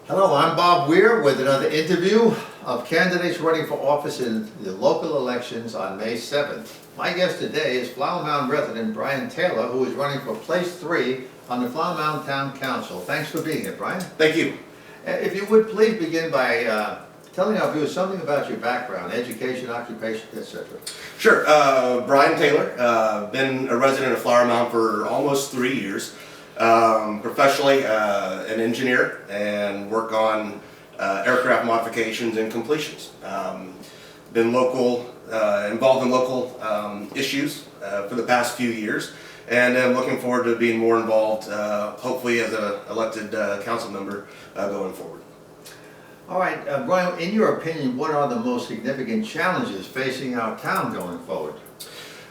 Hello, I'm Bob Weir with another interview of candidates running for office in the local elections on May 7th. My guest today is Flower Mound resident Brian Taylor, who is running for place 3 on the Flower Mound Town Council. Thanks for being here, Brian. Thank you. If you would please begin by telling our viewers something about your background, education, occupation, etc. Sure. Brian Taylor, been a resident of Flower Mound for almost 3 years. Professionally, an engineer and work on aircraft modifications and completions. Been involved in local issues for the past few years, and I'm looking forward to being more involved, hopefully as an elected council member going forward. All right, Brian, in your opinion, what are the most significant challenges facing our town going forward?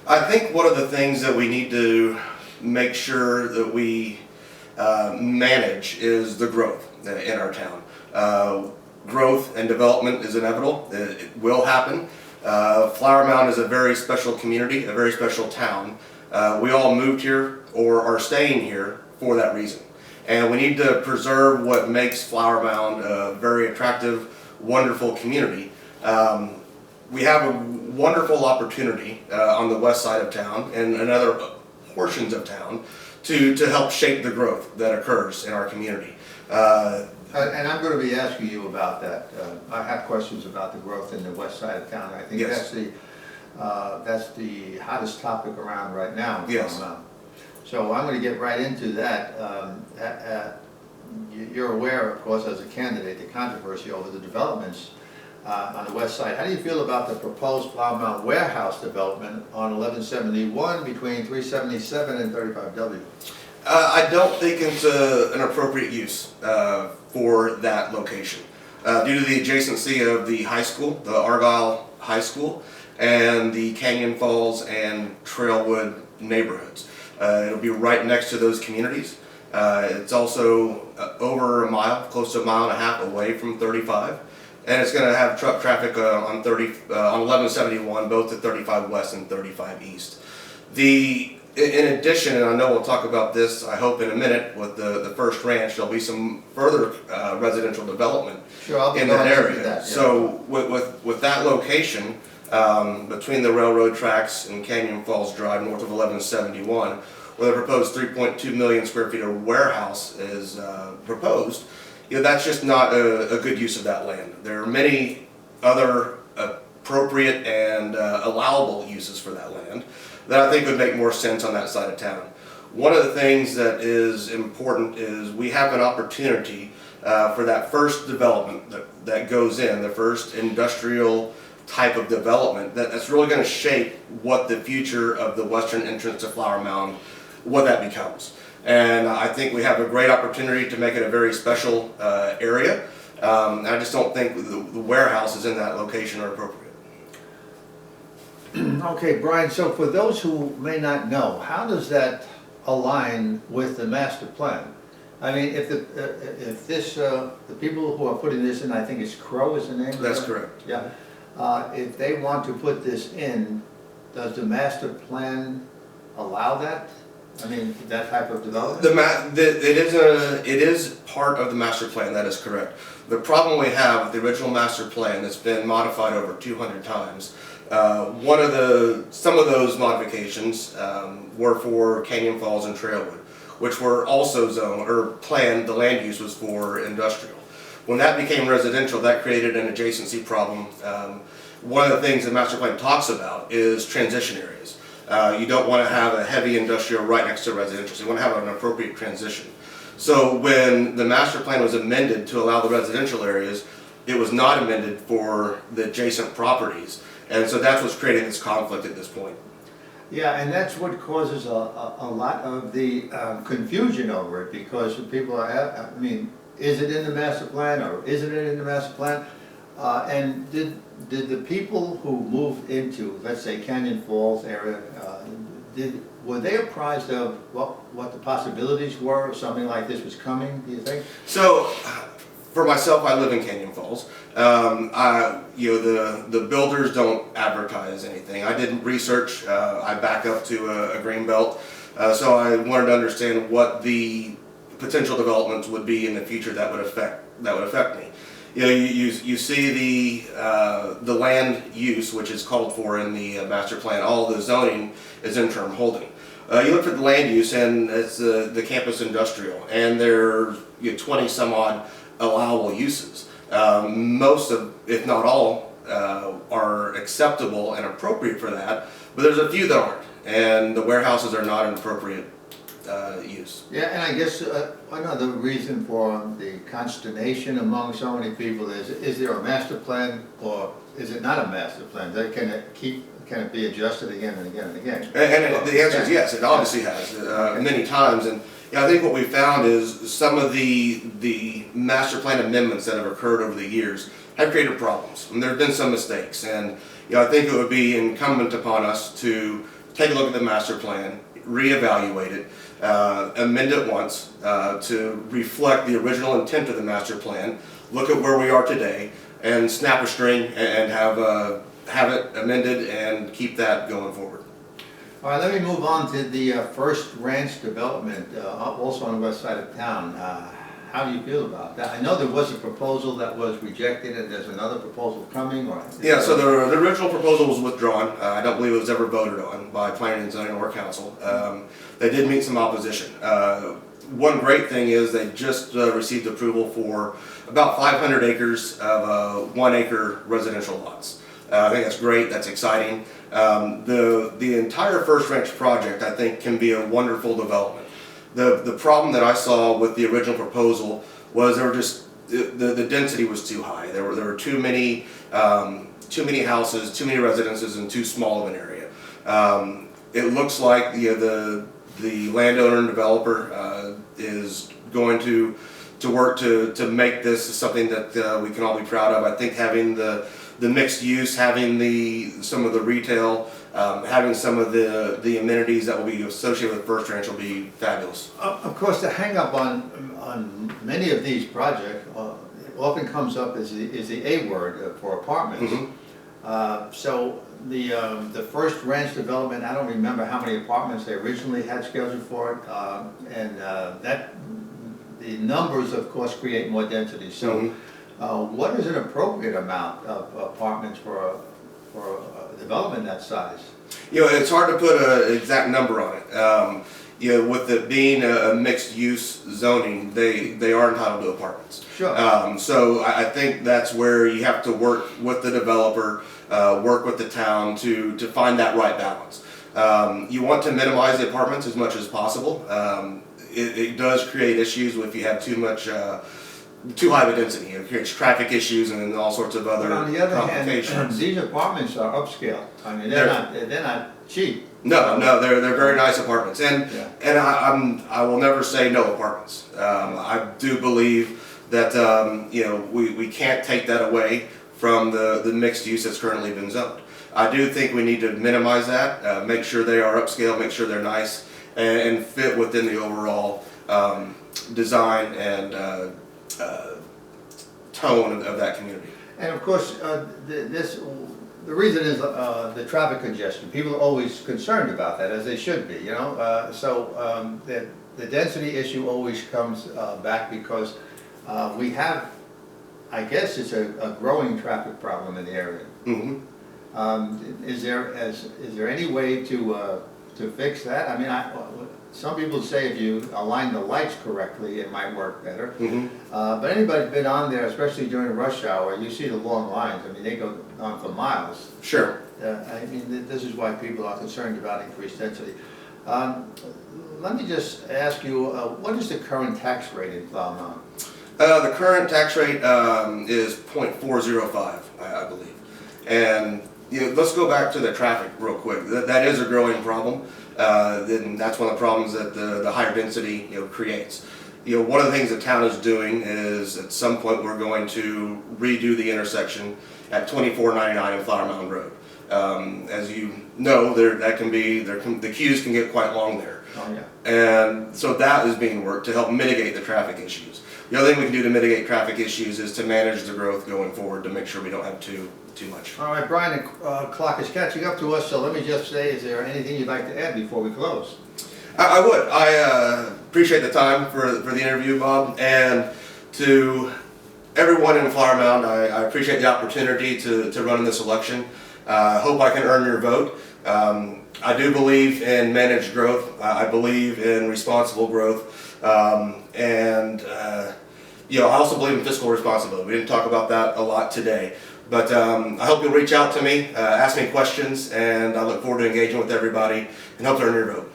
I think one of the things that we need to make sure that we manage is the growth in our town. Growth and development is inevitable. It will happen. Flower Mound is a very special community, a very special town. We all moved here or are staying here for that reason. And we need to preserve what makes Flower Mound a very attractive, wonderful community. We have a wonderful opportunity on the west side of town and in other portions of town to help shape the growth that occurs in our community. And I'm going to be asking you about that. I have questions about the growth in the west side of town. I think Yes. that's the hottest topic around right now. Yes. So I'm going to get right into that. You're aware, of course, as a candidate, the controversy over the developments on the west side. How do you feel about the proposed Flower Mound warehouse development on 1171 between 377 and 35W? I don't think it's an appropriate use for that location. Due to the adjacency of the high school, the Argyle High School, and the Canyon Falls and Trailwood neighborhoods. It'll be right next to those communities. It's also over a mile, close to a mile and a half away from 35. And it's going to have truck traffic on 1171, both at 35 West and 35 East. In addition, and I know we'll talk about this, I hope in a minute, with the first ranch, there'll be some further residential development in that area. That, yeah. So with that location, between the railroad tracks and Canyon Falls Drive, north of 1171, where the proposed 3.2 million square feet of warehouse is proposed, that's just not a good use of that land. There are many other appropriate and allowable uses for that land that I think would make more sense on that side of town. One of the things that is important is we have an opportunity for that first development that goes in, the first industrial type of development that's really going to shape what the future of the western entrance to Flower Mound, what that becomes. And I think we have a great opportunity to make it a very special area. I just don't think the warehouses in that location are appropriate. Okay, Brian, so for those who may not know, how does that align with the master plan? I mean, if the people who are putting this in, I think it's Crow is the name? That's correct. Yeah. If they want to put this in, does the master plan allow that? I mean, that type of development? It is part of the master plan, that is correct. The problem we have with the original master plan that's been modified over 200 times, some of those modifications were for Canyon Falls and Trailwood, which were also zoned or planned, the land use was for industrial. When that became residential, that created an adjacency problem. One of the things the master plan talks about is transition areas. You don't want to have a heavy industrial right next to residential, so you want to have an appropriate transition. So when the master plan was amended to allow the residential areas, it was not amended for the adjacent properties. And so that's what's creating this conflict at this point. Yeah, and that's what causes a lot of the confusion over it, because people are, I mean, is it in the master plan or isn't it in the master plan? And did the people who moved into, let's say, Canyon Falls area, were they apprised of what the possibilities were, if something like this was coming, do you think? So, for myself, I live in Canyon Falls. The builders don't advertise anything. I did research. I back up to a grain belt, so I wanted to understand what the potential developments would be in the future that would affect me. You know, you see the land use, which is called for in the master plan. All the zoning is interim holding. You look at the land use, and it's the campus industrial, and there are 20 some odd allowable uses. Most of, if not all, are acceptable and appropriate for that, but there's a few that aren't, and the warehouses are not an appropriate use. Yeah, and I guess another reason for the consternation among so many people is there a master plan, or is it not a master plan? Can it be adjusted again and again and again? And the answer is yes, it obviously has, many times. And I think what we found is some of the master plan amendments that have occurred over the years have created problems. And there have been some mistakes. And I think it would be incumbent upon us to take a look at the master plan, reevaluate it, amend it once to reflect the original intent of the master plan, look at where we are today, and snap a string and have it amended and keep that going forward. All right, let me move on to the First Ranch development, also on the west side of town. How do you feel about that? I know there was a proposal that was rejected, and there's another proposal coming, or? Yeah, so the original proposal was withdrawn. I don't believe it was ever voted on by planning and zoning or council. They did meet some opposition. One great thing is they just received approval for about 500 acres of 1 acre residential lots. I think that's great, that's exciting. The entire First Ranch project, I think, can be a wonderful development. The problem that I saw with the original proposal was there were just, the density was too high. There were too many houses, too many residences in too small of an area. It looks like the landowner and developer is going to work to make this something that we can all be proud of. I think having the mixed use, having some of the retail, having some of the amenities that will be associated with First Ranch will be fabulous. Of course, the hang up on many of these projects often comes up is the A word for apartments. Mm-hmm. So the First Ranch development, I don't remember how many apartments they originally had scheduled for it, and the numbers, of course, create more density. So. Mm-hmm. What is an appropriate amount of apartments for a development that size? It's hard to put an exact number on it. With it being a mixed use zoning, they are entitled to apartments. Sure. So I think that's where you have to work with the developer, work with the town to find that right balance. You want to minimize the apartments as much as possible. It does create issues if you have too high of a density. It creates traffic issues and all sorts of other on the other complications. hand, these apartments are upscale. I mean, they're not cheap. No, they're very nice apartments, and Yeah. and I will never say no apartments. I do believe that we can't take that away from the mixed use that's currently been zoned. I do think we need to minimize that, make sure they are upscale, make sure they're nice, and fit within the overall design and tone of that community. And of course, the reason is the traffic congestion. People are always concerned about that, as they should be, So the density issue always comes back because we have, I guess it's a growing traffic problem in the area. Mm-hmm. Is there any way to fix that? I mean, some people say if you align the lights correctly, it might work better. Mm-hmm. But anybody's been on there, especially during rush hour, you see the long lines. I mean, they go on for miles. Sure. I mean, this is why people are concerned about increased density. Let me just ask you, what is the current tax rate in Plow Mound? The current tax rate is 0.405, I believe. And let's go back to the traffic real quick. That is a growing problem. Then that's one of the problems that the higher density creates. One of the things the town is doing is at some point we're going to redo the intersection at 2499 in Flower Mound Road. As you know, the queues can get quite long there. Oh, yeah. And so that is being worked to help mitigate the traffic issues. The other thing we can do to mitigate traffic issues is to manage the growth going forward to make sure we don't have too much. All right, Brian, the clock is catching up to us, so let me just say, is there anything you'd like to add before we close? I would. I appreciate the time for the interview, Bob, and to everyone in Flower Mound, I appreciate the opportunity to run in this election. Hope I can earn your vote. I do believe in managed growth. I believe in responsible growth, and you know, I also believe in fiscal responsibility. We didn't talk about that a lot today, but I hope you'll reach out to me, ask me questions, and I look forward to engaging with everybody and hope to earn your vote.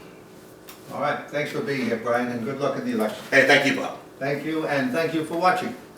All right, thanks for being here, Brian, and good luck in the election. Hey, thank you, Bob. Thank you, and thank you for watching.